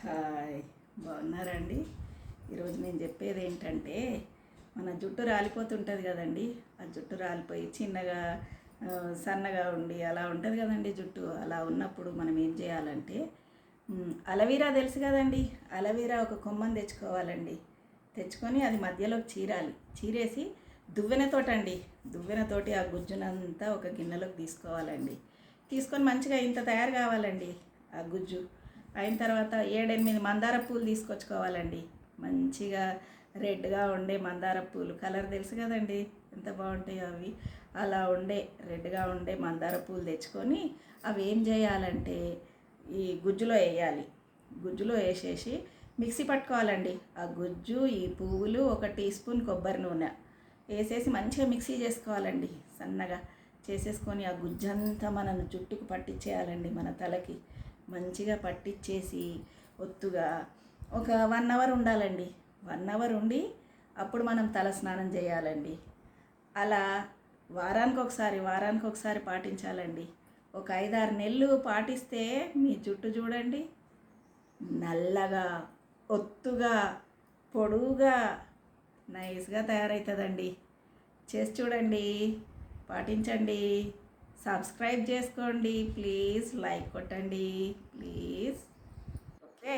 Hi, బాగున్నారండి? ఈరోజు నేను చెప్పేది ఏంటంటే, మన జుట్టు రాలిపోతుంటుంది కదండి. ఆ జుట్టు రాలిపోయి చిన్నగా సన్నగా ఉండి అలా ఉంటుంది కదండి జుట్టు. అలా ఉన్నప్పుడు మనం ఏం చేయాలంటే, అలవీరా తెలుసు కదండి. అలవీరా ఒక కొమ్మని తెచ్చుకోవాలండి. తెచ్చుకొని అది మధ్యలోకి చీరాలి. చీరేసి దువ్వెనతోటండి, దువ్వెనతోటి ఆ గుజ్జునంతా ఒక గిన్నెలోకి తీసుకోవాలండి. తీసుకొని మంచిగా ఇంత తయారు కావాలండి ఆ గుజ్జు. అయిన తర్వాత 7-8 మందార పూలు తీసుకొచ్చుకోవాలండి. మంచిగా రెడ్గా ఉండే మందార పూలు, కలర్ తెలుసు కదండి ఎంత బాగుంటాయో అవి. అలా ఉండే రెడ్గా ఉండే మందార పూలు తెచ్చుకొని అవి ఏం చేయాలంటే ఈ గుజ్జులో వేయాలి. గుజ్జులో వేసేసి మిక్సీ పట్టుకోవాలండి. ఆ గుజ్జు, ఈ పువ్వులు, 1 టీ స్పూన్ కొబ్బరి నూనె వేసేసి మంచిగా మిక్సీ చేసుకోవాలండి. సన్నగా చేసేసుకొని ఆ గుజ్జంతా మనం జుట్టుకు పట్టించేయాలండి. మన తలకి మంచిగా పట్టించేసి ఒత్తుగా ఒక 1 అవర్ ఉండాలండి. 1 అవర్ ఉండి అప్పుడు మనం తల స్నానం చేయాలండి. అలా వారానికి ఒకసారి పాటించాలండి. ఒక 5-6 నెలలు పాటిస్తే మీ జుట్టు చూడండి, నల్లగా, ఒత్తుగా, పొడువుగా, నైస్గా తయారవుతుందండి. చేసి చూడండి, పాటించండి. సబ్స్క్రైబ్ చేసుకోండి ప్లీజ్, లైక్ కొట్టండి ప్లీజ్. ఓకే.